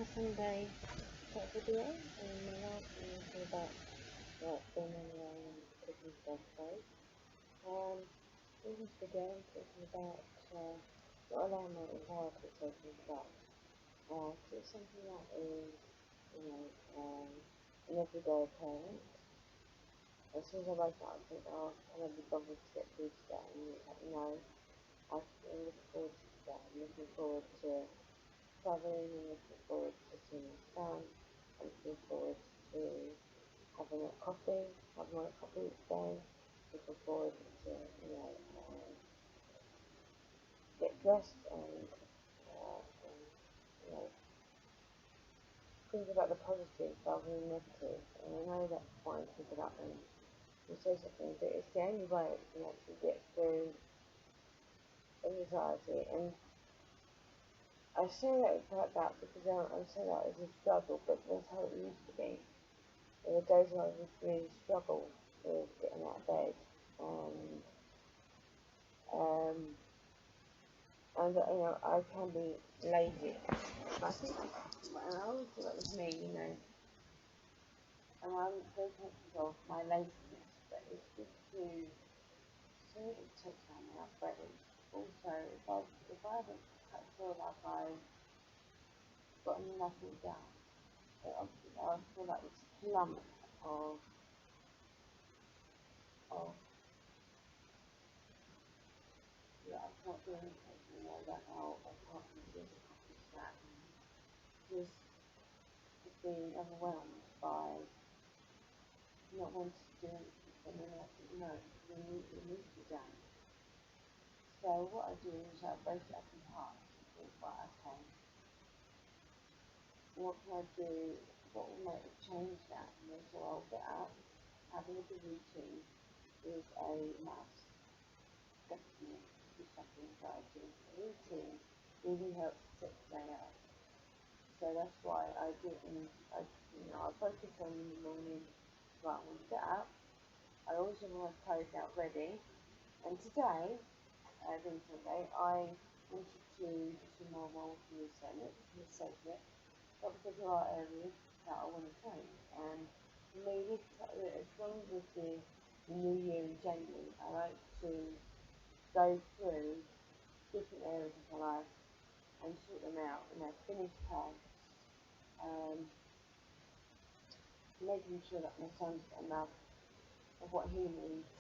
my Sunday got video, and my last one was about being online and cooking stuff. In this video I'm talking about not allowing my entire taking back. It's something that is, you know, an everyday occurrence. As soon as I wake up, I think, oh, can I be bothered to get through today? And it's like, no, I'm looking forward to today. I'm looking forward to travelling, I'm looking forward to seeing my son, I'm looking forward to having a coffee, having a coffee each day, looking forward to, get dressed and think about the positive rather than negative. And I know that's fine to think about them and say something, but it's the only way that you can actually get through anxiety. And I say that it's like that because I say that as a struggle, but that's how it used to be. There were days where I would really struggle with getting out of bed, um, and I can be lazy. I think, and I always feel that was me, and I'm very conscious of my laziness, but it's good to take time out. But it's also, if I haven't feel like I've gotten nothing done, I feel like this plummet of I can't do anything, that I can't do this, I can't do that, and just being overwhelmed by not wanting to do anything, and then I think, no, it needs to be done. So what I do is I break it up in half. I think, right, okay, what can I do, what will make it change that? And then so I'll get up, having a good routine is a must, definitely, do something that I do. A routine really helps to set the day up. So that's why I do it I focus on in the morning, right, when I get up, I always have my clothes out ready, and today, being Sunday, I wanted to do some more roles in the Senate, but because there are areas that I want to change, and for me, as long as the new year in January, I like to go through different areas of my life and sort them out, finish tasks, making sure that my son's got enough of what he needs,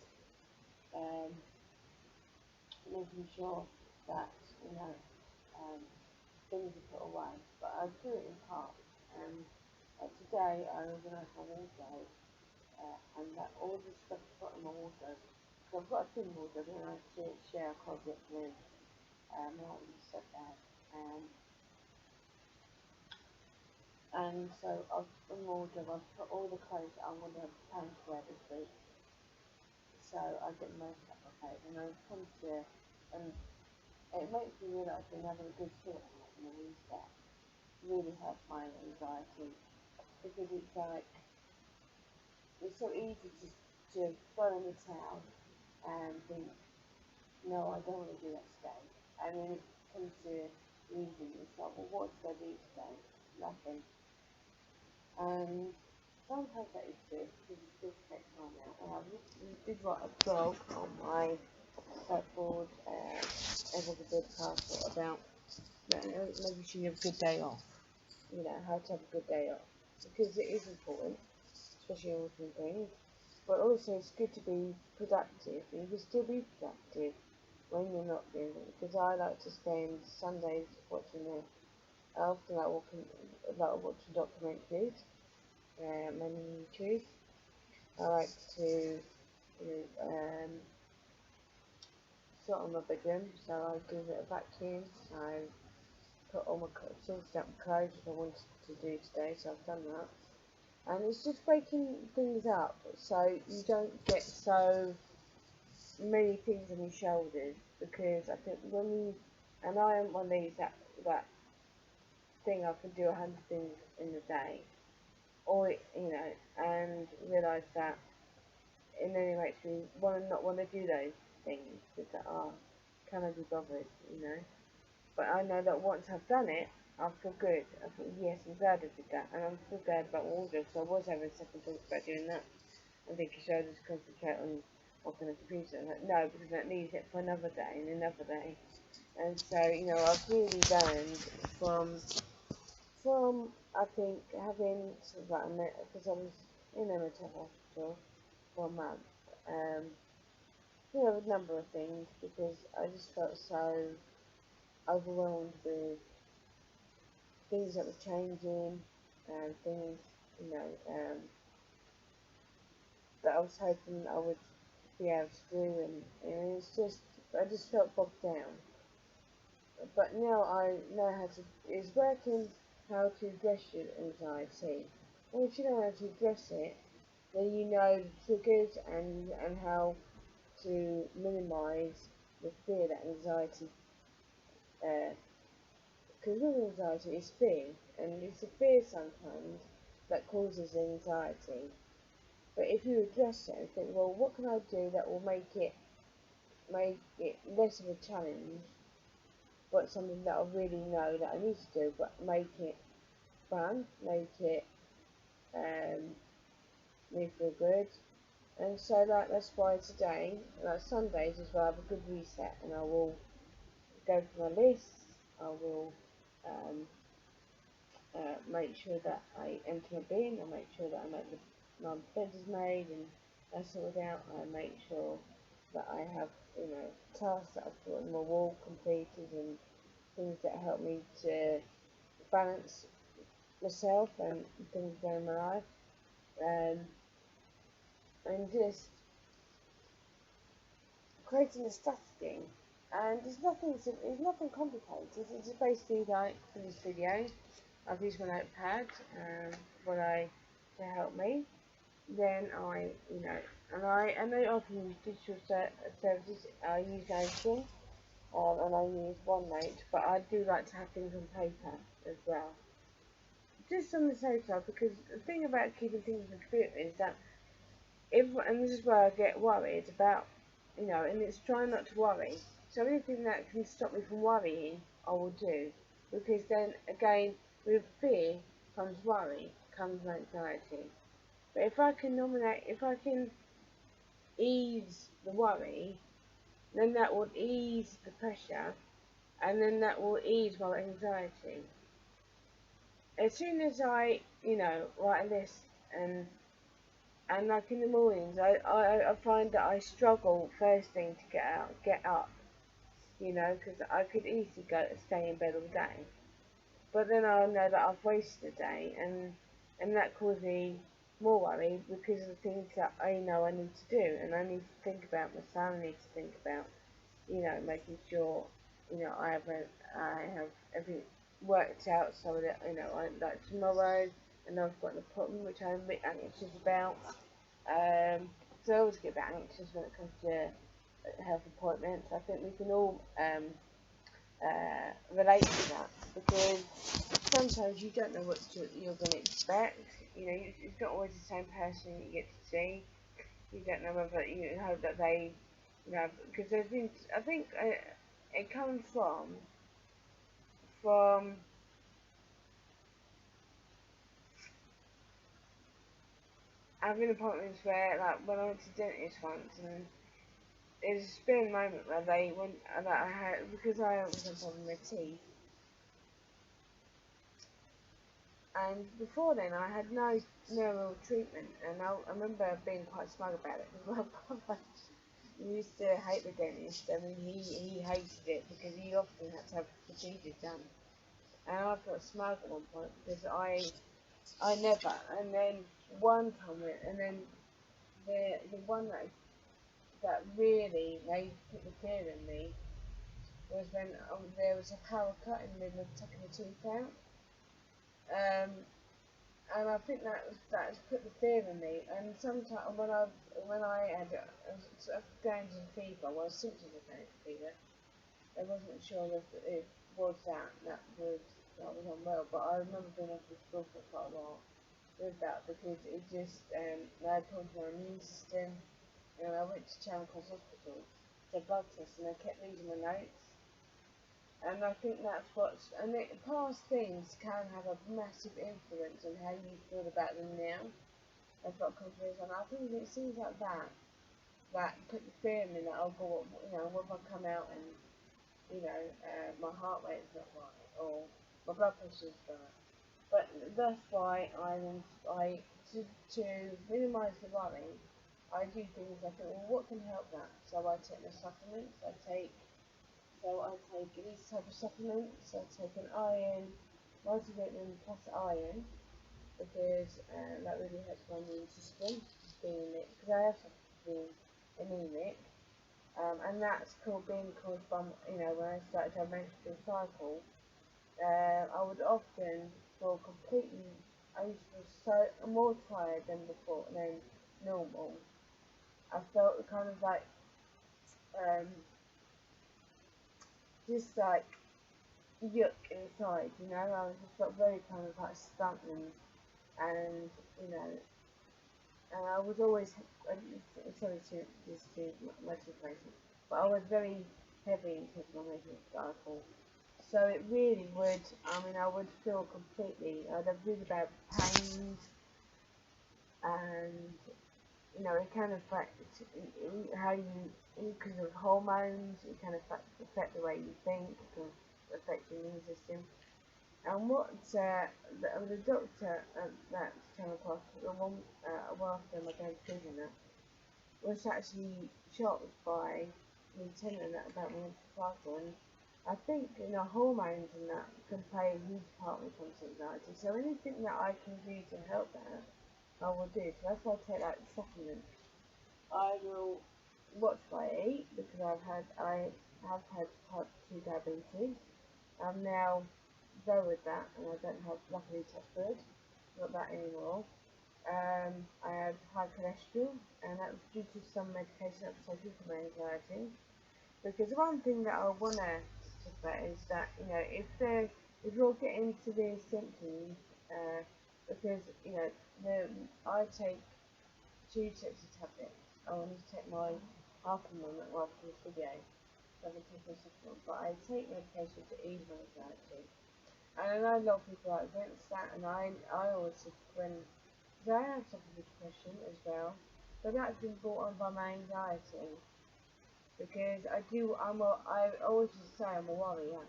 making sure that, things are put away. But I do it in parts. Today I organised my wardrobe, and that all the stuff I've got in my wardrobe. So I've got a thin wardrobe and I share a closet with my husband said that. And so I've in my wardrobe I've put all the clothes that I'm going to have time to wear this week. So I get most of my clothes, and I come to and it makes me realise I'm having a good thought on the reset. Really helps my anxiety because it's like it's so easy to throw in the towel and think, no, I don't want to do that today. And then it comes to the evening, it's like, well, what did I do today? Nothing. And sometimes that is good because it still takes time out. And I did write a blog on my whiteboard as of the podcast about maybe you should have a good day off. How to have a good day off. Because it is important, especially in autumn things. But also it's good to be productive. You can still be productive when you're not doing it. Because I like to spend Sundays watching it. I often like watching documentaries, many YouTube. I like to sort on my bedroom, so I give it a vacuum. I put all my sorted out my clothes if I wanted to do today, so I've done that. And it's just breaking things up so you don't get so many things on your shoulders, because I think and I am one of these that thing I can do 100 things in a day, or and realise that it only makes me not want to do those things because can I be bothered, But I know that once I've done it, I feel good. I feel, yes, I'm glad I did that, and I'm still glad about my order, because I was having second thoughts about doing that. I'm thinking, should I just concentrate on working on the computer? I'm like, no, because that leaves it for another day and another day. And so, I've really learned from I think having sort of like because I was in a mental hospital for a month. Um, a number of things, because I just felt so overwhelmed with things that were changing and things, you know, um, that I was hoping I would be able to do, and it's just I just felt bogged down. But now I know how to. It's working how to address your anxiety. Once you know how to address it, then you know the triggers and how to minimise the fear that anxiety. Because with anxiety is fear, and it's the fear sometimes that causes anxiety. But if you address it and think, well, what can I do that will make it less of a challenge, but something that I really know that I need to do, but make it fun, make it me feel good. And so that's why today, like Sundays as well, I have a good reset, and I will go through my list. I will um, make sure that I empty my bin. I make sure that my bed is made and that's sorted out. I make sure that I have, tasks that I've put on my wall completed, and things that help me to balance myself and things going in my life. Um, and just creating a strategy. And it's nothing complicated. It's just basically like for this video, I've used my notepad, what I to help me. Then and I often use digital services. I use Notion, and I use OneNote, but I do like to have things on paper as well. Just on the safe side, because the thing about keeping things in computer is that and this is where I get worried about, and it's trying not to worry. So anything that can stop me from worrying, I will do, because then again, with fear comes worry, comes anxiety. But if I can ease the worry, then that will ease the pressure, and then that will ease my anxiety. As soon as I, write a list, and like in the mornings, I find that I struggle first thing to get up, because I could easily stay in bed all day. But then I know that I've wasted a day, and that causes me more worry, because of the things that I know I need to do, and I need to think about my son. I need to think about, making sure, I have everything worked out, so that like tomorrow, and I've got an appointment which I'm a bit anxious about. Um, so I always get a bit anxious when it comes to health appointments. I think we can all relate to that, because sometimes you don't know you're going to expect. It's not always the same person you get to see. You don't know whether you hope that they, because there's been, I think it comes from having appointments where, like, when I went to the dentist once, and there's been a moment where they went, and I had, because I was having my teeth, and before then I had no real treatment, and I remember being quite smug about it, because my brother used to hate the dentist. I mean, he hated it, because he often had to have procedures done. And I felt smug at one point, because I never. And then one time, and then the one that really made put the fear in me was when there was a power cut in the middle of taking the tooth out. Um, and I think that has put the fear in me. And sometimes when I had sort of going to the fever, well, symptoms of going to fever, I wasn't sure if it was that was unwell. But I remember being off the school for quite a while with that, because it just I told my immune system, and I went to Charing Cross Hospital, did blood tests, and they kept reading my notes. And I think that's what's, and past things can have a massive influence on how you feel about them now. They've got confidence, and I think it seems like that put the fear in me that, oh God, what if I come out and, my heart rate's not right, or my blood pressure's right. But that's why to minimise the worry, I do things like, well, what can help that? So I take the supplements, I take these type of supplements. I take an iron, multivitamin plus iron, because that really helps my immune system, being because I have been anemic, and that's being caused by, when I started to have menstrual cycle, I would often feel completely, I used to feel so more tired than normal. I felt kind of like, um, just like yuck inside, I just felt very kind of like stagnant, and, you know, and I was always, sorry to just do much information, but I was very heavy in terms of my menstrual cycle. So it really would, I would feel completely, I'd have really bad pains, and, it can affect how you, because of hormones, it can affect the way you think, it can affect your immune system. And what the doctor that came across, the one after my dad's children, that was actually shocked by me telling her that about my menstrual cycle. And I think, hormones and that can play a huge part when it comes to anxiety. So anything that I can do to help that, I will do. So that's why I take like supplements. I will watch what I eat, because I have had type 2 diabetes. I'm now go with that, and I don't have, luckily, touch wood, not that anymore. I had high cholesterol, and that was due to some medication that was taken for my anxiety. Because one thing that I want to talk about is that, if you're getting severe symptoms, because, I take 2 sets of tablets. I want to take my half a moment after this video, so I can take a supplement, but I take medication to ease my anxiety. And I know a lot of people are against that, and I always think because I have suffered with depression as well, but that's been brought on by my anxiety, because I always just say I'm a worrier,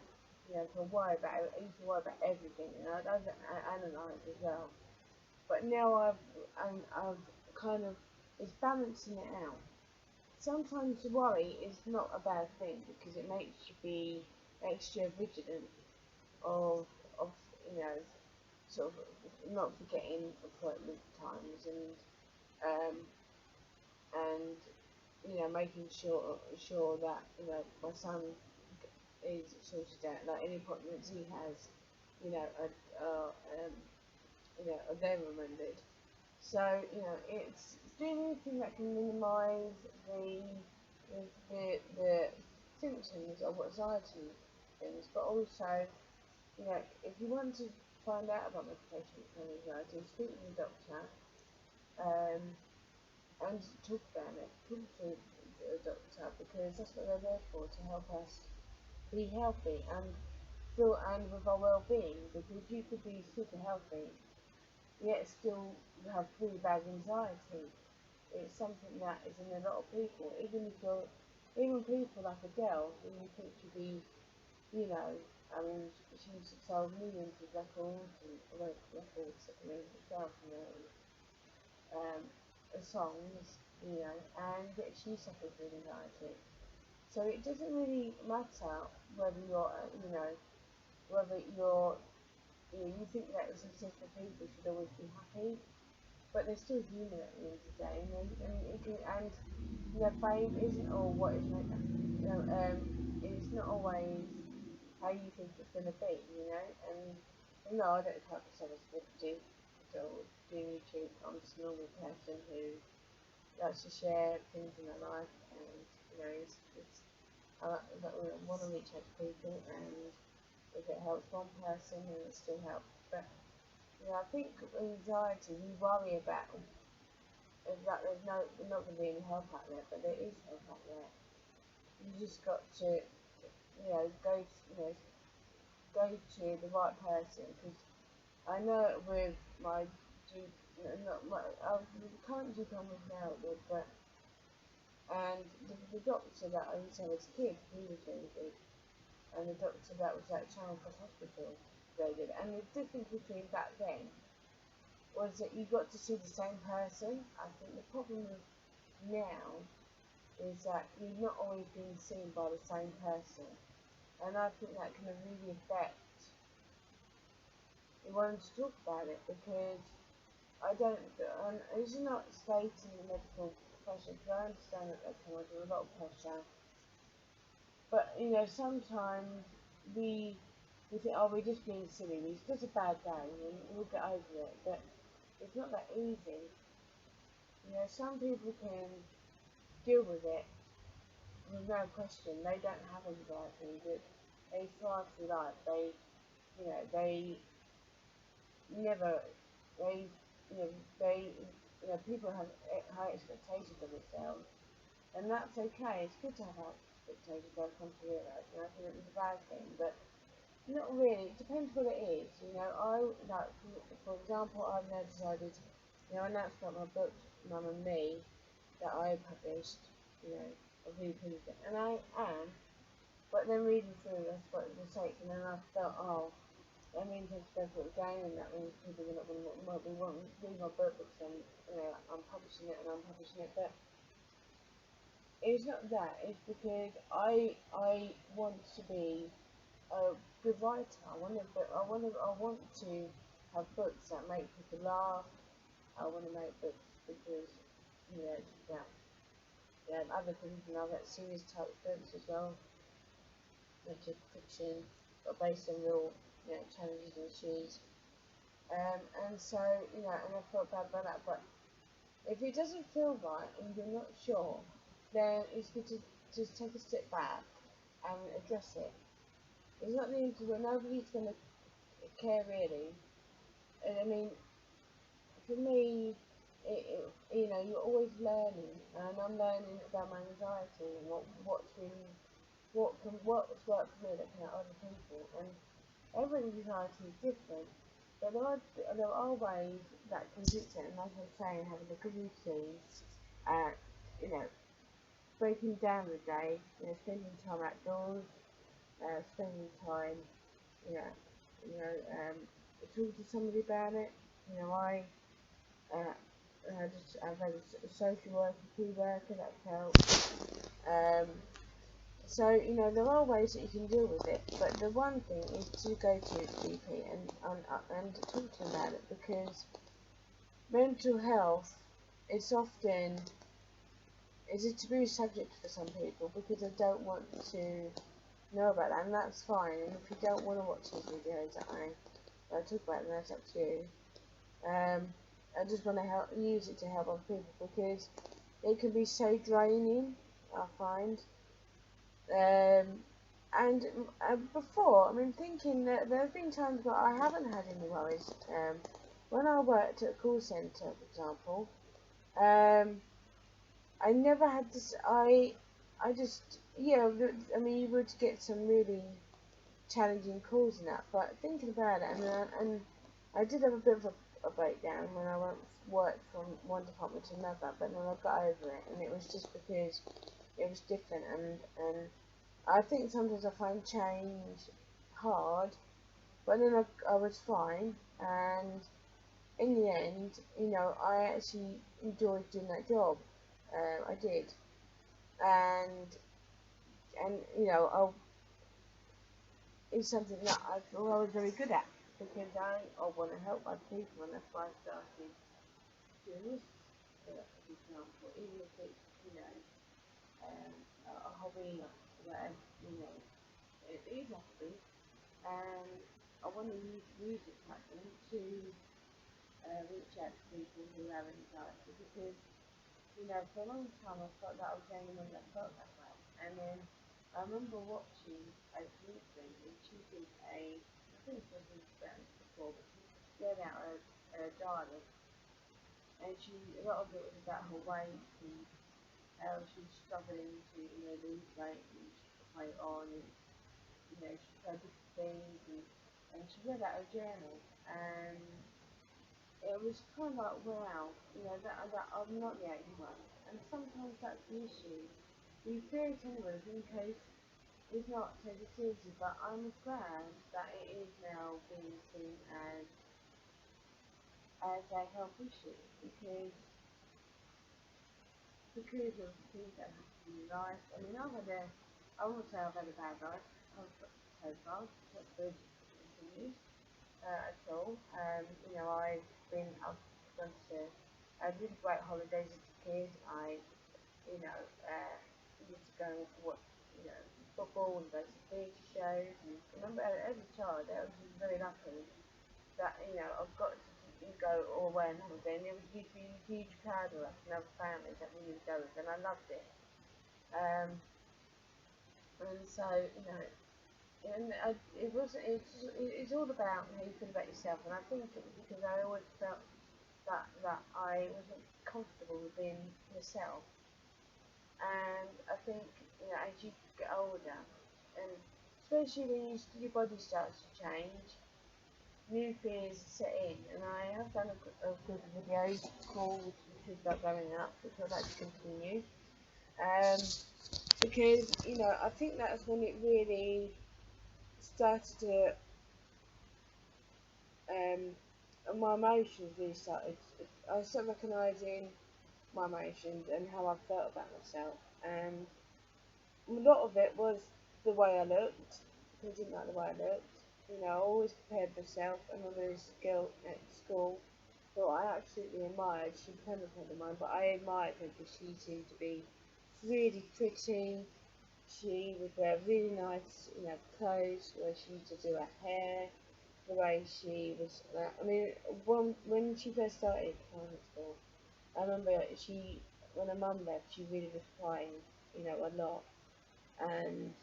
so I used to worry about everything, and I analyse as well. But now I've kind of, it's balancing it out. Sometimes worry is not a bad thing, because it makes you be extra vigilant of, of you know, sort of not forgetting appointment times, um, and making sure that, my son is sorted out, like any appointments he has, are, they're remembered. So, it's doing anything that can minimise the symptoms of anxiety things, but also, if you want to find out about medication for anxiety, speak to the doctor, um, and talk about it. Talk to the doctor, because that's what they're there for, to help us be healthy and with our well-being, because you could be super healthy yet still have really bad anxiety. It's something that is in a lot of people, even people like a girl who you think should be, you know, she's sold millions of records and records, herself, um, songs, and yet she suffers with anxiety. So it doesn't really matter whether whether you think that successful people should always be happy, but they're still human at the end of the day, and fame isn't all what is meant. It's not always how you think it's going to be, And no, I don't type myself as a celebrity or do YouTube. I'm just a normal person who likes to share things in their life, and I want to reach out to people, and if it helps one person, then it still helps. But I think anxiety, we worry about that there's not going to be any help out there, but there is help out there. You just got to go to the right person, because I know with my Duke, not my the current Duke I'm with now with, but and the doctor that I used to have as a kid, he was really good, and the doctor that was at Charing Cross Hospital, very good. And the difference between back then was that you got to see the same person. I think the problem with now is that you're not always being seen by the same person, and I think that can really affect you wanting to talk about it, because I don't, and it's not stating the medical profession, because I understand that they come under a lot of pressure, but sometimes we think, oh, we're just being silly, it's just a bad day, and we'll get over it, but it's not that easy. Some people can deal with it with no question. They don't have anxiety, but they thrive through life. They never, they, they, people have high expectations of themselves, and that's okay. It's good to have high expectations. I've come to realise, and I think it's a bad thing, but not really. It depends what it is. For example, I've now decided, I announced about my book, Mum and Me, that I published, of really pleased it, and I am. But then reading through, I spotted mistakes, and then I felt, oh, that means I have to go through it again, and that means people are not going to want to read my book because I'm publishing it and I'm publishing it. But it's not that. It's because I want to be a good writer. I want to have books that make people laugh. I want to make books because it's about other things, and I've got serious type books as well, which are fiction, but based on real challenges and issues. And so and I felt bad about that. But if it doesn't feel right and you're not sure, then it's good to just take a step back and address it. It's not the end of the world. Nobody's going to care really. And I mean, for me, you're always learning, and I'm learning about my anxiety and what's worked for me that can help other people. And every anxiety is different, but there are ways that can fix it. And like I was saying, having a good routine, uh, you know, breaking down the day, spending time outdoors, spending time, you know, you know, um, talking to somebody about it. Uh, I've had a social worker, key worker that's helped. Um, so there are ways that you can deal with it, but the one thing is to go to your GP and talk to them about it, because mental health is often is a taboo subject for some people because they don't want to know about that, and that's fine. And if you don't want to watch these videos that I talk about, then that's up to you. I just want to use it to help other people, because it can be so draining, I find. And before, I mean, thinking that there have been times where I haven't had any worries. When I worked at a call centre, for example, I never had this. I just, I mean, you would get some really challenging calls and that, but thinking about it, and I did have a bit of a breakdown when I worked from one department to another, but then I got over it, and it was just because it was different, and I think sometimes I find change hard, but then I was fine, and in the end, I actually enjoyed doing that job. I did, and it's something that I thought I was very good at, because I want to help other people, and that's why I started doing this, for example, even if it's um, a hobby, where it is a hobby, and I want to use music platform to reach out to people who have anxiety, because for a long time I felt that I was the only one that felt that way. And then I remember watching a documentary, and she did I think it was in Spanish before, but she read out a diary, and a lot of it was about her weight, and how she was struggling to lose weight and put weight on. she tried different things, and she read out a journal, and it was kind of like, wow, that I'm not the only one. And sometimes that's the issue. You fear it anyway, in case it's not taken seriously, but I'm glad that it is now being seen as a health issue, because of things that happen in life. I mean, I won't say I've had a bad life so far, not good continues at all. I've gone to, I did great holidays as a kid. You know, used to go and watch, you know, football and go to theatre shows. And I remember as a child, I was very lucky that, I've got to go all away on holiday, and there was used to be a huge crowd of us and other families that we would go with, and I loved it. Um, and so, it wasn't. It's all about how you feel about yourself, and I think it was because I always felt that I wasn't comfortable with being myself, and I think as you get older, and especially when your body starts to change, new fears set in, and I have done a good video call which is about growing up, which I'd like to continue. Um, because I think that's when it really started to my emotions really started. I started recognising my emotions and how I felt about myself, and a lot of it was the way I looked. I didn't like the way I looked. I always compared myself, and when there was a girl at school who I absolutely admired. She became a friend of mine, but I admired her because she seemed to be really pretty. She would wear really nice, clothes. The way she used to do her hair, the way she was. I mean, when she first started primary school, I remember when her mum left, she really was crying, a lot, and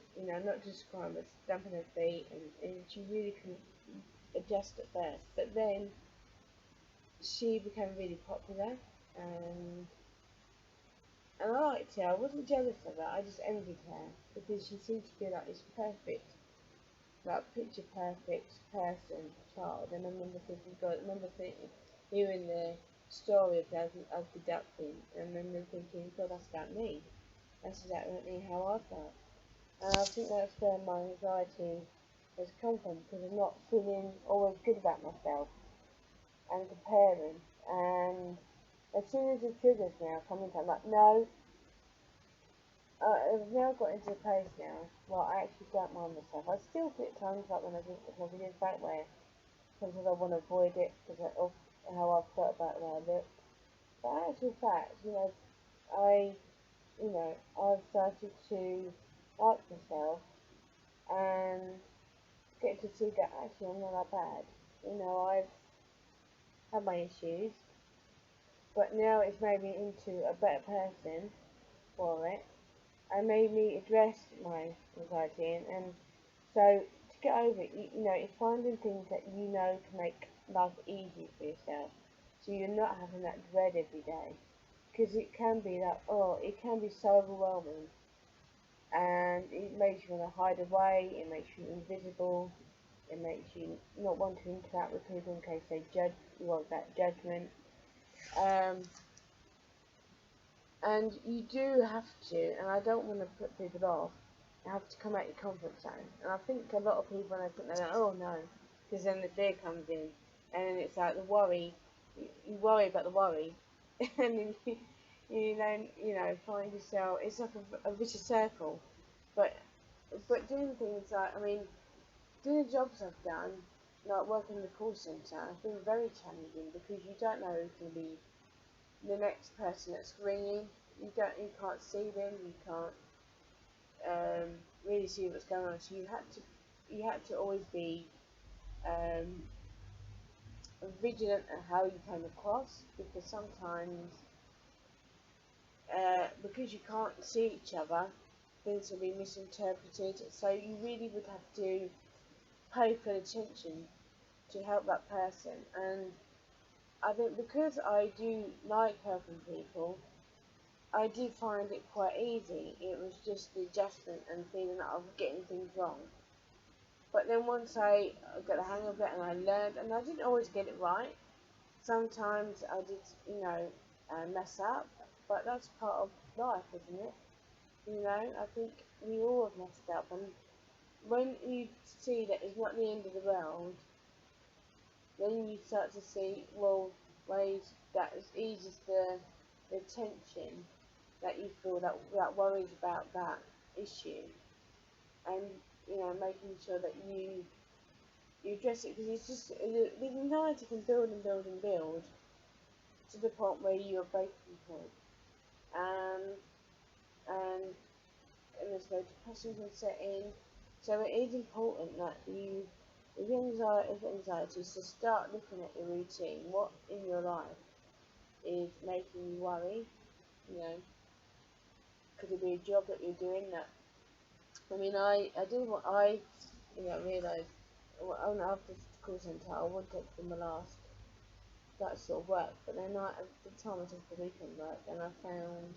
not just crying, but stamping her feet, and she really couldn't adjust at first. But then she became really popular, and and I liked her. I wasn't jealous of her. I just envied her because she seemed to be like this perfect, like picture perfect person, child. And I remember thinking, God, I remember hearing the story of the ugly duckling, and then thinking, God, that's about me. That's exactly how I felt. And I think that's where my anxiety has come from, because I'm not feeling always good about myself and comparing. And as soon as the triggers now come into, I'm like, no, I've now got into a place now where I actually don't mind myself. I still do at times, like when I do my videos that way, because I want to avoid it because of how I felt about where I look. But actual fact, I, I've started to like myself and get to see that actually I'm not that bad. I've had my issues, but now it's made me into a better person for it, and made me address my anxiety, and so to get over it, it's finding things that can make life easy for yourself, so you're not having that dread every day, because it can be it can be so overwhelming, and it makes you want to hide away, it makes you invisible, it makes you not want to interact with people in case they judge you, want that judgment. um, And you do have to, and I don't want to put people off, you have to come out your comfort zone. And I think a lot of people, when they think they're like, oh no, because then the fear comes in, and then it's like the worry, you worry about the worry, and then find yourself, it's like a vicious circle. But, doing things like, I mean, doing the jobs I've done, like working in the call centre, has been very challenging because you don't know who's going to be the next person that's ringing. You can't see them. You can't really see what's going on. So you had to always be um, vigilant at how you came across, because sometimes because you can't see each other, things will be misinterpreted. So you really would have to pay full attention to help that person. And I think because I do like helping people, I did find it quite easy. It was just the adjustment and feeling that I was getting things wrong. But then once I got the hang of it and I learned, and I didn't always get it right. Sometimes I did, mess up, but that's part of life, isn't it? I think we all have messed up, and when you see that it's not the end of the world, then you start to see, well, ways that eases the tension that you feel, that worries about that issue, and making sure that you address it, because it's just the anxiety can build and build and build to the point where you're breaking point, and and there's no depression can set in. So it is important that you, with anxiety, to start looking at your routine. What in your life is making you worry? You know, could it be a job that you're doing that? I mean, I do what realised. Well, after the call centre, I wanted for my last that sort of work, but then at the time I took the weekend work, and I found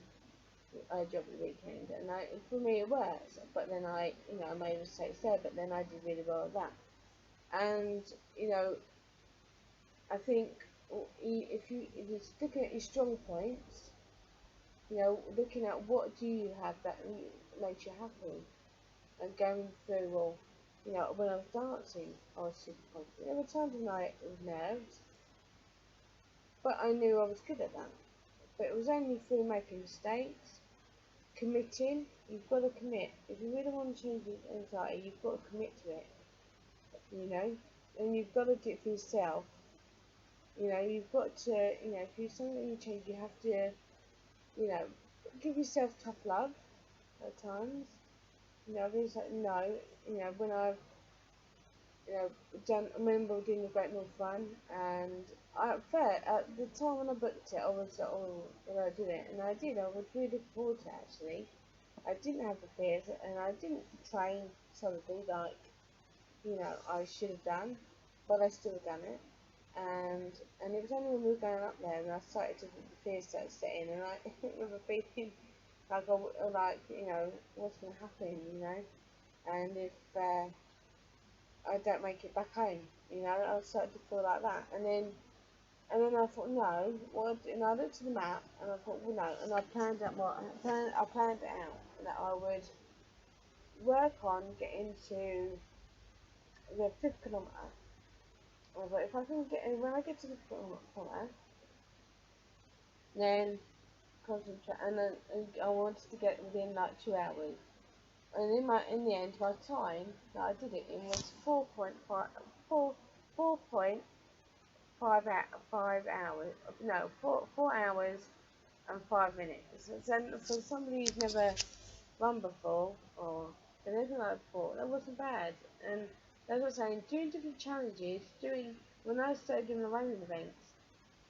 a job at the weekend, and for me it works. But then I made mistakes there, but then I did really well at that. And you know, I think if you're looking at your strong points, looking at what do you have that makes you happy, and going through, well, when I was dancing, I was super confident. There were times when I was nerves, but I knew I was good at that. But it was only through making mistakes, committing. You've got to commit. If you really want to change your anxiety, you've got to commit to it, and you've got to do it for yourself. You've got to, if you something you change, you have to, you know, give yourself tough love at times. Things like no, when I've, done, I remember doing the Great North Run, and at the time when I booked it, I was like, oh, will I do it? And I did. I was really looking forward to it, actually. I didn't have the fears, and I didn't train solidly like, I should have done, but I still done it. And it was only when we were going up there and I started to, the fears started to set in, and I remember feeling like what's going to happen, and if I don't make it back home, I started to feel like that, and then I thought, no, what? And I looked at the map and I thought, well, no, and I planned out I planned it out that I would work on getting to the 5th kilometre. I thought, if I can when I get to the 5th kilometre, then concentrate, and I wanted to get within like 2 hours. And in the end, my time that I did it in was 4.5 hours. No, 4 hours and 5 minutes. So for somebody who's never run before or done anything like that before, that wasn't bad. And that's what I'm saying. Doing different challenges, when I started doing the running events,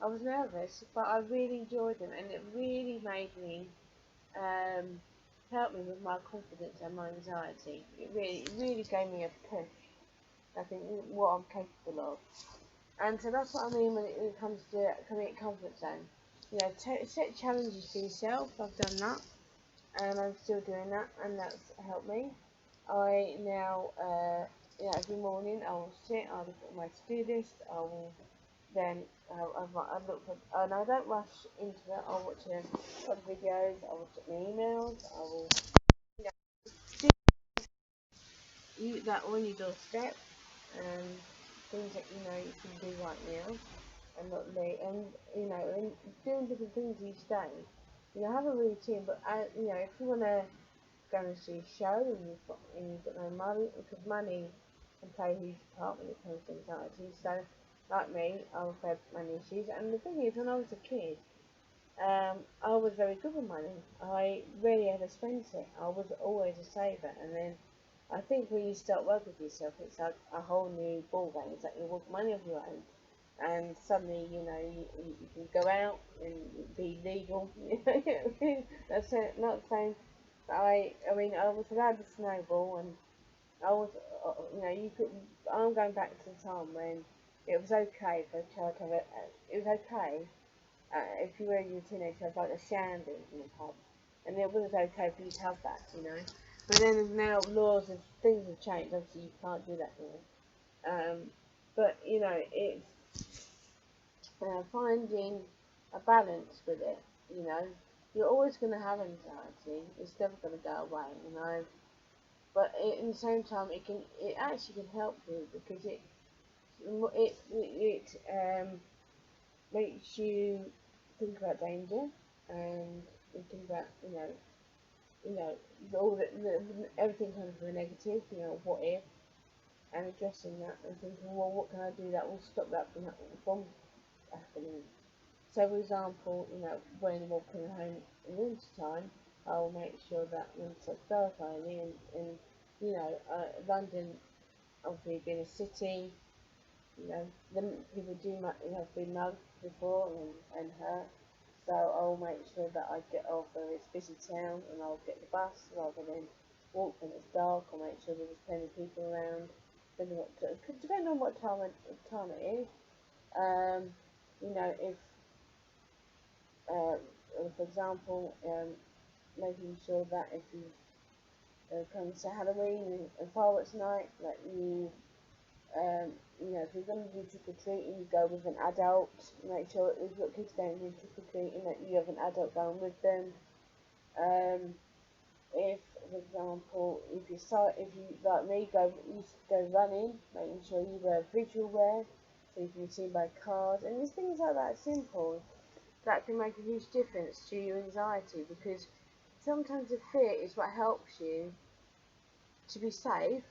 I was nervous, but I really enjoyed them, and it really made me help me with my confidence and my anxiety. It really gave me a push. I think what I'm capable of, and so that's what I mean when it comes to committing comfort zone. Set challenges for yourself. I've done that, and I'm still doing that, and that's helped me. I now, every morning I will sit. I look at my to-do list. I will then I look for, and I don't rush into it. I'll watch a lot of videos. I'll watch my emails. I will that on your doorstep, and things that you can do right now, and not late, and doing different things each day. Have a routine, but if you want to go and see a show and you've got no money, because money can play a huge part when it comes to anxiety. So, like me, I've had money issues, and the thing is, when I was a kid, I was very good with money. I rarely ever spent it. I was always a saver, and then I think when you start working with yourself, it's like a whole new ball game. It's like you want money of your own, and suddenly you can go out and be legal. That's it. Not saying that I mean I was allowed to snowball, and I was you could. I'm going back to the time when it was okay for a child to have it was okay if you were a teenager to have like a shandy in the pub, and it was okay for you to have that. But then there's now laws and things have changed. Obviously, you can't do that now. But you know, it's finding a balance with it. You know, you're always going to have anxiety. It's never going to go away. You know, but in the same time, it actually can help you because it makes you think about danger and you think about you know all everything comes from a negative. You know, what if, and addressing that and thinking, well, what can I do that will stop that from happening. So, for example, you know, when walking home in winter time, I'll make sure that when it's dark only, and you know, London obviously being a city, you know, the people have been mugged before and hurt. So I'll make sure that I get off a it's busy town and I'll get the bus rather than walk when it's dark. I'll make sure there's plenty of people around. Depending on what time it is. Um, you know, if uh, for example, making sure that if you come to Halloween and fireworks night, that um, you know, if you're going to do trick or treating, you go with an adult. Make sure if you've got kids going to do trick or treating, that you have an adult going with them. Um, if, for example, if you like me, go running, making sure you wear visual wear so you can be seen by cars, and there's things like that simple that can make a huge difference to your anxiety because sometimes the fear is what helps you to be safe,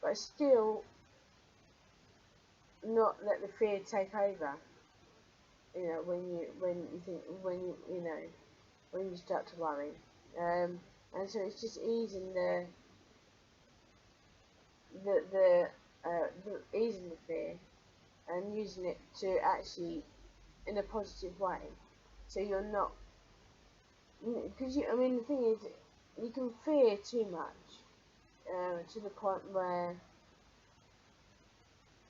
but still not let the fear take over. You know, when you start to worry, and so it's just easing easing the fear and using it to actually in a positive way. So you're not because I mean the thing is you can fear too much to the point where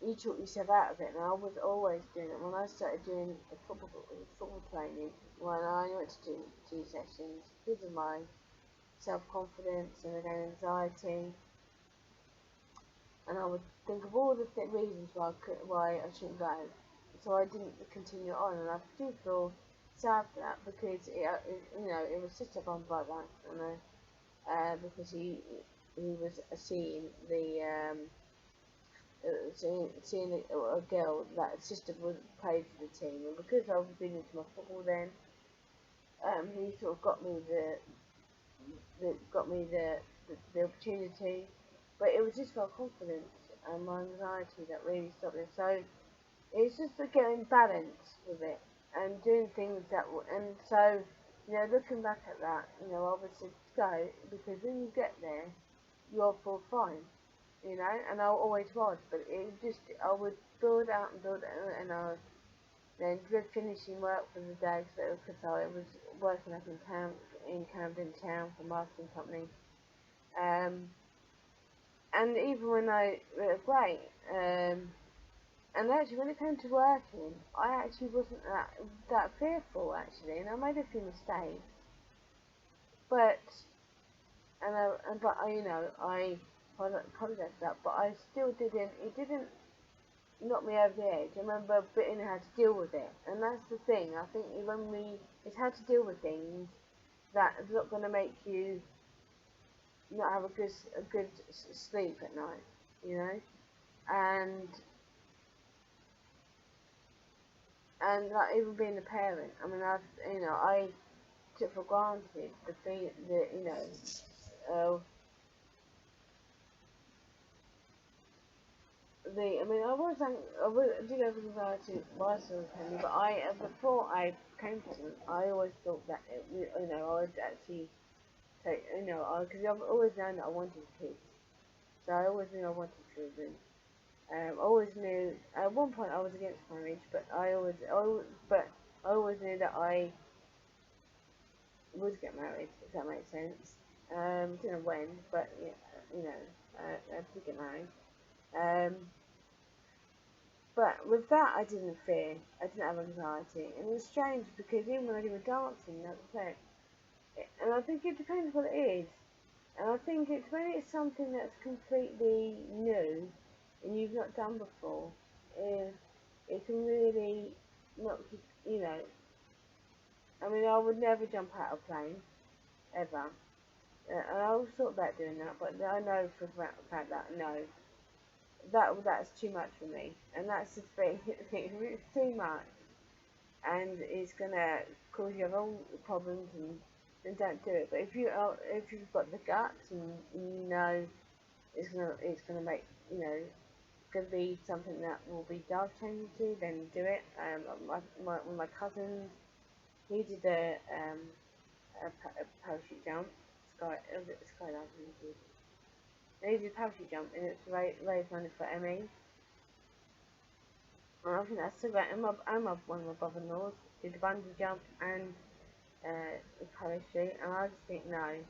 you talk yourself out of it. And I was always doing it when I started doing football training. When I went to do 2 sessions, because of my self-confidence and again anxiety, and I would think of all the reasons why I shouldn't go. So I didn't continue on, and I do feel sad for that because it was such a bomb by that, because he was seeing seeing a girl that his sister was played for the team, and because I was been into my football then, he sort of got me the opportunity, but it was just my confidence and my anxiety that really stopped it. So it's just getting balance with it and doing things and so looking back at that, I would say go because when you get there, you'll feel fine, and I always was, but I would build out, and I then just finishing work for the day because I was working up in Camden Town for a marketing company. Um, and even when great, and actually when it came to working, I actually wasn't that fearful actually, and I made a few mistakes, but I apologise for that, but I still didn't. It didn't knock me over the edge. I remember being how to deal with it, and that's the thing. I think it's how to deal with things that is not going to make you not have a good sleep at night, you know, and like even being a parent. I mean, I took for granted the thing that uh, I mean, I did have anxiety whilst I was pregnant, but before I came pregnant, I always thought that I would actually take, because I've always known that I wanted kids, so I always knew I wanted children. I always knew at one point I was against marriage, but I always knew that I would get married, if that makes sense. Didn't know when, but yeah, I did get married. Um, But with that, I didn't fear. I didn't have anxiety, and it was strange because even when I did my dancing, that was it. And I think it depends what it is. And I think it's when it's something that's completely new and you've not done before, it, it can really knock you, you know. I mean, I would never jump out of a plane, ever. And I always thought about doing that, but I know for a fact that no, that's too much for me. And that's the thing, if it's too much and it's gonna cause you all problems, and then don't do it. But if you've got the guts and you know it's gonna make, gonna be something that will be life changing to you, then do it. One of my cousins, he did a parachute jump, was it skydiving? He did a parachute jump, and it's raised money for ME. And I think that's so great. One of my brother-in-laws did a bungee jump and a parachute, and I just think no,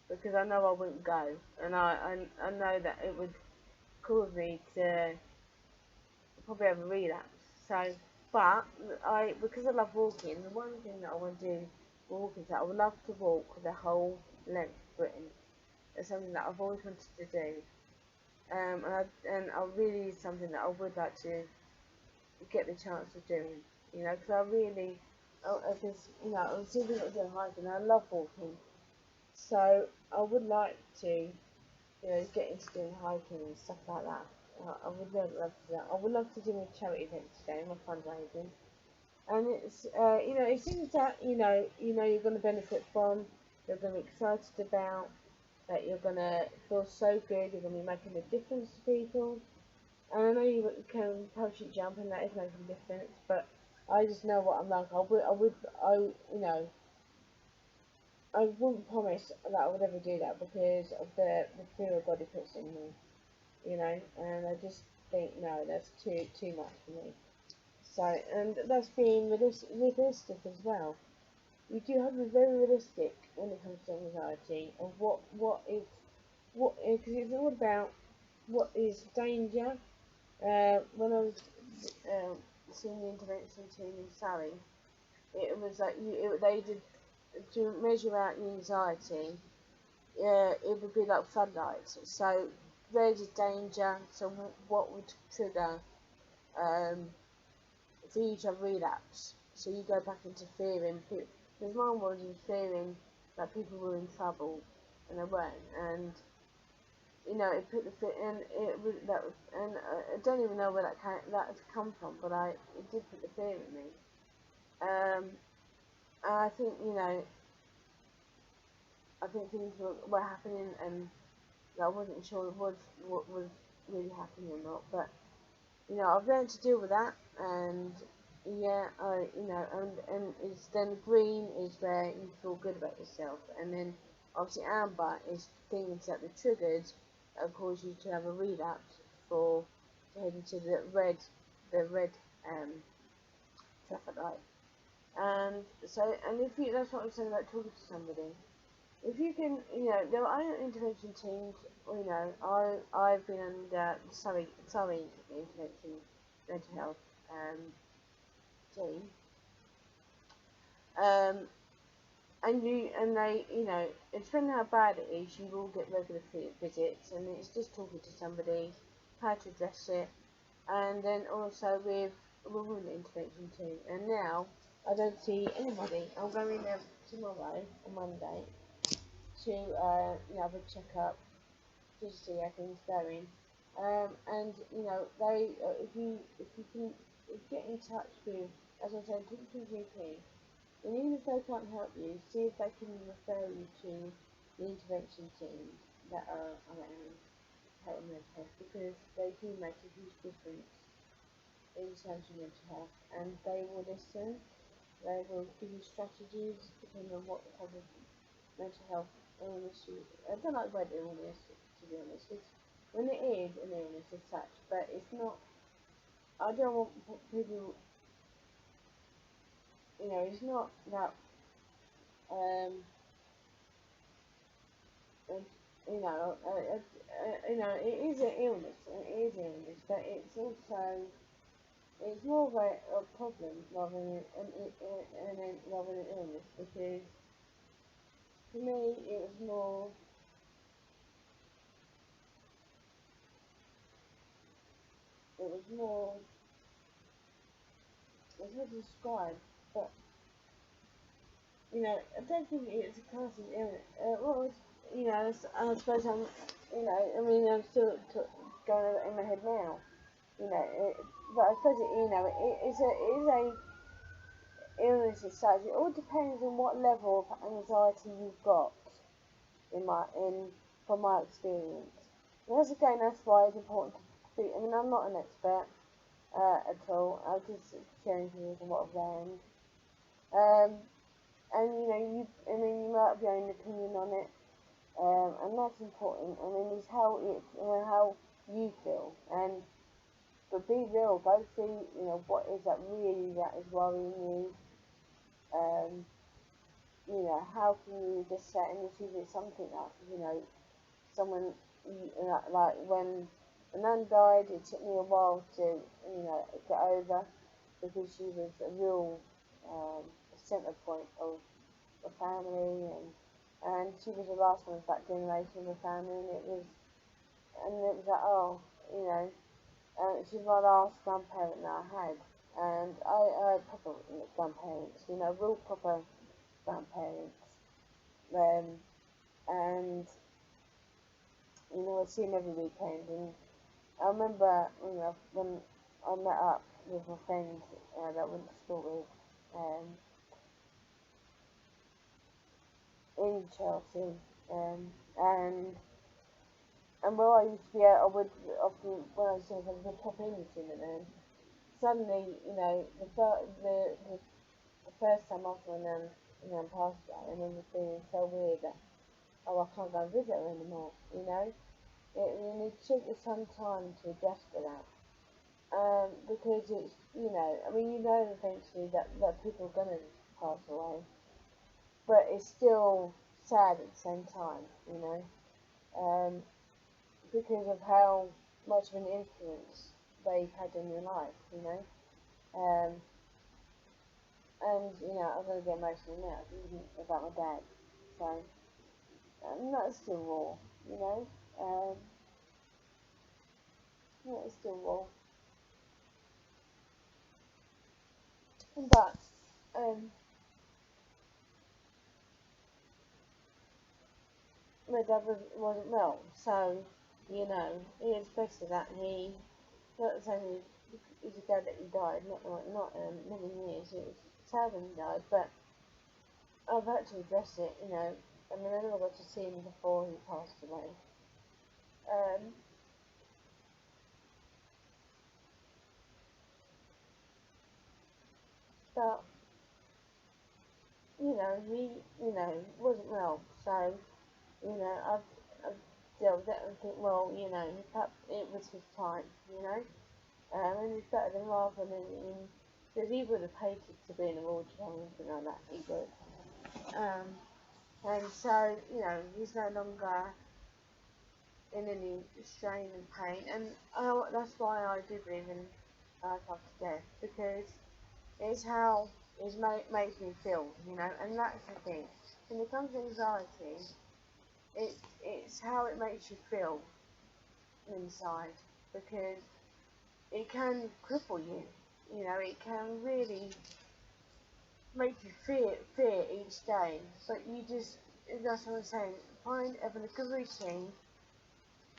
because I know I wouldn't go, and I know that it would cause me to probably have a relapse. So, but because I love walking, the one thing that I want to do walking is that I would love to walk the whole length of Britain. It's something that I've always wanted to do, and I really is something that I would like to get the chance of doing. Because I really, because I was really not doing hiking. I love walking, so I would like to, get into doing hiking and stuff like that. I would love to do that. I would love to do a charity event today, my fundraising, and it's things that you're going to benefit from. You're going to be excited about. That you're going to feel so good. You're going to be making a difference to people. And I know you can parachute jump, and that is making a difference. But I just know what I'm like. I wouldn't promise that I would ever do that because of the fear of God He puts in me, and I just think no, that's too much for me. So, and that's being realistic as well. You do have to be very realistic when it comes to anxiety and because it's all about what is danger. When I was seeing the intervention team in Surrey, it was like they did to measure out your anxiety. It would be like floodlights. So there's a danger. So what would trigger um, for you to have relapse? So you go back into fearing. Because mine was in fearing that people were in trouble, and they weren't. And it put the fear, and it was that, and I don't even know where that has come from, but it did put the fear in me. Um, and I think things were happening, and I wasn't sure what was really happening or not. But I've learned to deal with that, and yeah, and it's then green is where you feel good about yourself, and then obviously amber is things that the triggers that cause you to have a relapse for to head into the red um, traffic light. And so, and if you, that's what I'm saying about talking to somebody. If you can, there are intervention teams. I've been under the Surrey intervention mental health team, um, and they, depending on how bad it is, you will get regular visits, and it's just talking to somebody, how to address it, and then also with a women intervention team. And now I don't see anybody. I'm going there tomorrow on Monday to have a checkup just to see how things going. And they if you can get in touch with, as I said, talk to your GP, and even if they can't help you, see if they can refer you to the intervention team that are around helping mental health, because they do make a huge difference in terms of mental health, and they will listen. They will give you strategies depending on what type of mental health illness you. I don't like red illness, to be honest. It's, when it is an illness as such, but it's not. I don't want people. It's not that. Um, uh, it is an illness. It is an illness, but it's also it's more of a problem rather than rather than illness, because For me, it was more, it was more, it's hard to describe, but, I don't think it's a classic illness. Well, I suppose I'm still going over it in my head now, you know, it, but I suppose it is a illness as such. It all depends on what level of anxiety you've got, in from my experience. And that's again, that's why it's important to be. I mean, I'm not an expert at all. I'm just sharing things and what I've learned. Um, and you might have your own opinion on it, and that's important. I mean, it's how you feel, and but be real. Go see, what is that is worrying you. Um, how can you just set and if it's something that, someone, like when the nan died, it took me a while to, get over because she was a real centre point of the family and she was the last one of that generation of the family and it was like, oh, you know, she's my last grandparent that I had. And I had proper grandparents, real proper grandparents. Um, and I see him every weekend. And I remember, when I met up with my friends that I went to school with in Chelsea, and where I used to be at, I would often when I was young, I would pop in the cinema. And suddenly, the first time after my nan passed away, I remember feeling so weird that I can't go and visit her anymore. It took me some time to adjust to that. Because it's, eventually that people are going to pass away, but it's still sad at the same time, um, because of how much of an influence they've had in your life, um, and, I'm going to get emotional now, thinking about my dad, so, that's still raw, um, it's still raw, but, um, my dad wasn't well, so he expressed that not saying he's a dad that he died, not many years. It was sad when he died, but I've had to address it. I mean, I never got to see him before he passed away. Um, but he wasn't well, so I've dealt with it and think, well, perhaps it was his time, and it's better than rather than because he would have hated to be in a wheelchair or anything like that. He would. Um, and so, he's no longer in any strain and pain. And that's why I do believe in life after death, because it's how makes me feel, and that's the thing. When it comes to anxiety, it's how it makes you feel inside, because it can cripple you, it can really make you fear each day. But you just, that's what I'm saying, having a good routine,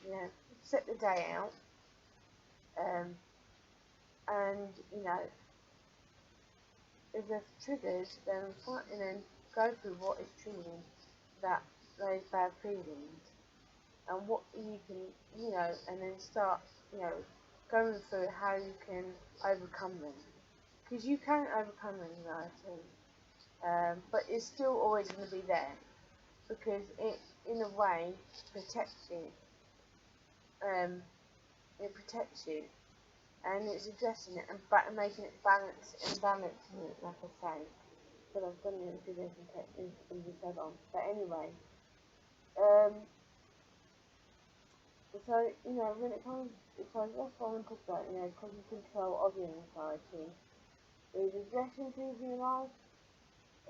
you know, set the day out, um, and if there's triggers, then go through what is triggering that those bad feelings, and what you can, and then start, you know, going through how you can overcome them, because you can overcome anxiety, but it's still always going to be there, because it, in a way, protects you. It protects you, and it's addressing it and making it balancing it, like I say. But I've done it in videos and techniques from this head on. But anyway, um, so when it comes, so that's what I want to talk about. Taking control of your anxiety. Is addressing things in your life.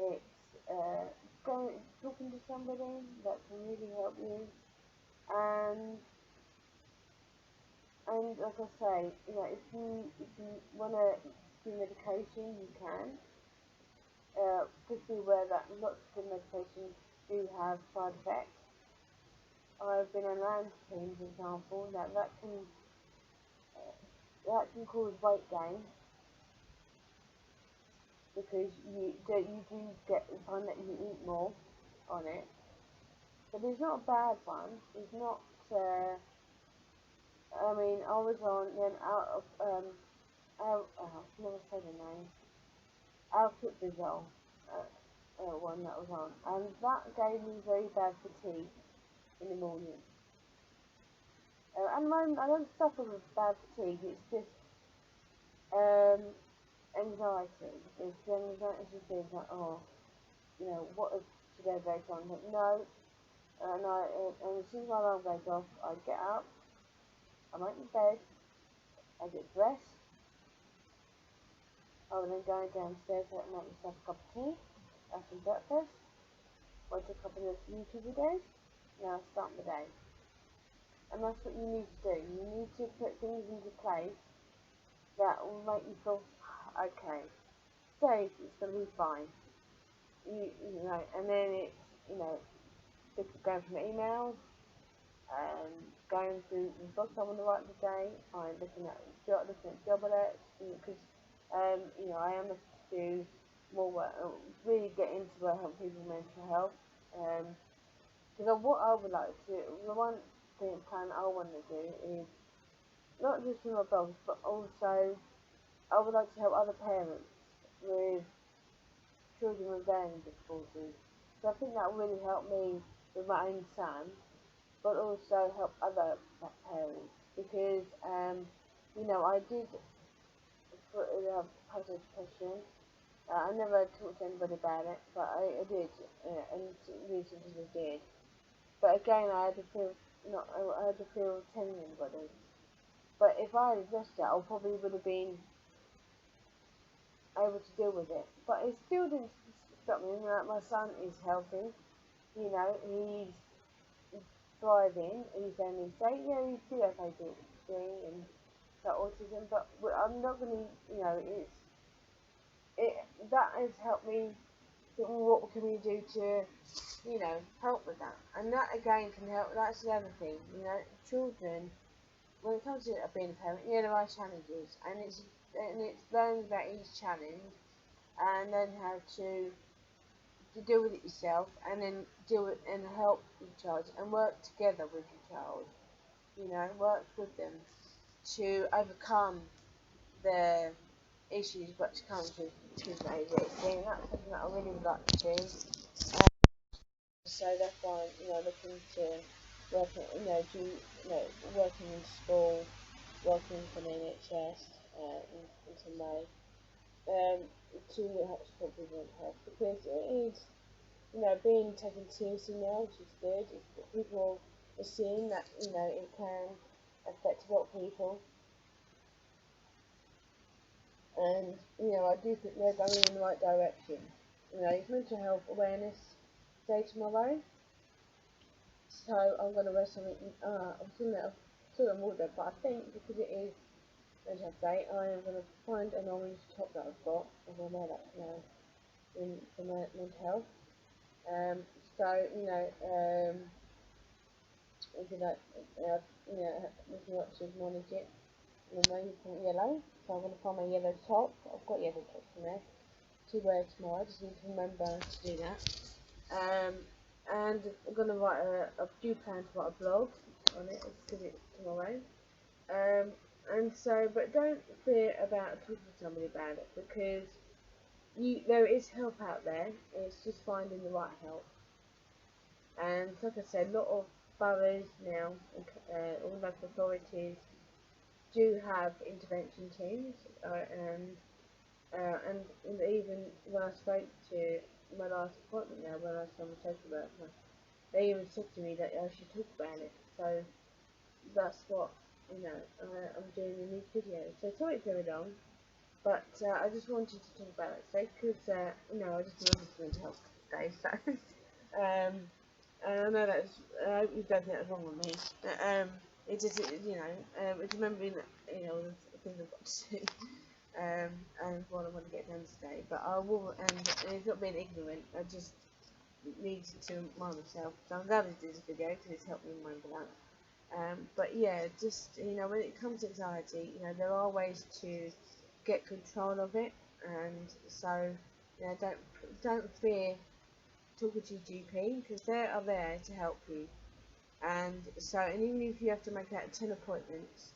It's talking to somebody that can really help you. And like I say, if you wanna do medication, you can. Just be aware that lots of good medications do have side effects. I've been on for example, that can cause weight gain because you do find that you eat more on it. But it's not a bad one. It's not. I mean, I was on then out of I never say the name. Alphabazole, one that was on, and that gave me very bad fatigue in the morning. At the moment, I don't suffer with bad fatigue. It's just um, anxiety. It's the anxiety just feels like, oh, what if today goes on? But no, and as soon as my alarm goes off, I get up, I make my bed, I get dressed, I will then go downstairs and make myself a cup of tea, have some breakfast, watch a couple of YouTube videos, now I start my day. And that's what you need to do. You need to put things into place that will make you feel okay, safe. It's going to be fine. And then it's going from emails and going through the books I want to write today. I'm looking at job alerts because I am looking to do more work, really get into helping people with mental health. Because what I would like to do, the one plan I want to do is not just for my dogs, but also I would like to help other parents with children with learning difficulties. So I think that will really help me with my own son, but also help other parents because I did post depression. I never talked to anybody about it, but I did, and recently I did. But again, I had to feel telling anybody. But if I had addressed it, I probably would have been able to deal with it. But it still didn't stop me. Like my son is healthy. He's thriving. He's only saying, he's still okay doing and that autism. But I'm not going to, that has helped me think, well, what can we do to, help with that? And that again can help. That's the other thing, children. When it comes to being a parent, there are challenges, and it's learning about each challenge, and then how to deal with it yourself, and then deal with and help your child, and work together with your child. Work with them to overcome their issues, but to come to ADHD, and that's something that I really would like to do. So that's why I'm looking to working, working in school, working for the NHS until May, to help support people in health because it is, being taken seriously now, which is good. People are seeing that, it can affect a lot of people, and, I do think they're going in the right direction. It's Mental Health Awareness Day tomorrow, so I'm going to wear something, I'm still in order, but I think because it is Mental Health Day, I am going to find an orange top that I've got, and I'll wear that now for my mental health. So, if you like, if you want to acknowledge it, and then you can yellow, so I'm going to find my yellow top. I've got yellow tops in there to wear tomorrow. I just need to remember to do that. And I'm going to write I do plan to write a blog on it because it's tomorrow. But don't fear about talking to somebody about it because there is help out there. It's just finding the right help. And like I said, a lot of boroughs now, all local authorities, do have intervention teams, and even when I spoke to my last appointment now, when I saw my social worker, they even said to me that I should talk about it. So that's what I'm doing in these videos. So sorry it's very long, but I just wanted to talk about it today because I just wanted to help today. So And I know that's, I hope you don't think that's wrong with me. But, it just, it's remembering that, the things I've got to do, and what I want to get done today. But I will, and it's not being ignorant, I just need to remind myself. So I'm glad I did this video because it's helped me remember that. But yeah, just, when it comes to anxiety, there are ways to get control of it, and so, don't fear talking to your GP, because they are there to help you. And so, and even if you have to make out 10 appointments,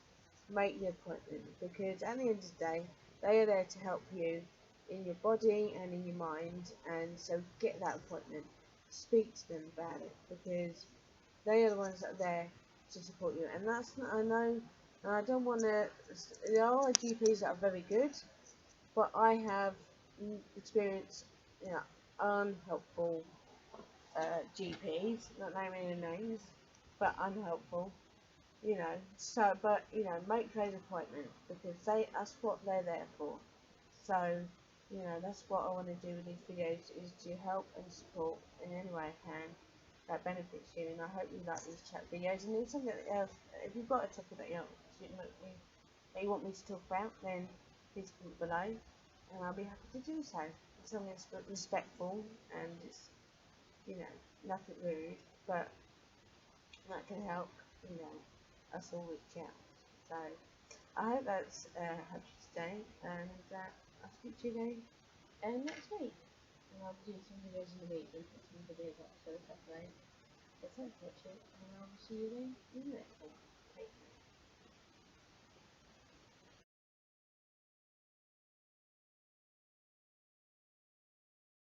make the appointment, because at the end of the day, they are there to help you in your body and in your mind. And so get that appointment, speak to them about it, because they are the ones that are there to support you. And that's not, I know, and I don't want to, there are GPs that are very good, but I have experienced, unhelpful GPs, not naming any names, but unhelpful, so, but, make those appointments, because that's what they're there for. So, that's what I want to do with these videos, is to help and support in any way I can that benefits you. And I hope you like these chat videos. And if something else, if you've got a topic that you want me to talk about, then please comment below, and I'll be happy to do so. As long as it's respectful and it's, nothing rude, but that can help, us all reach out. So I hope that's helped you today, and I'll speak to you again next week. And I'll do some videos in the week and put some videos up so it's uploaded. But thanks for watching, and I'll see you then in the next one. Take care.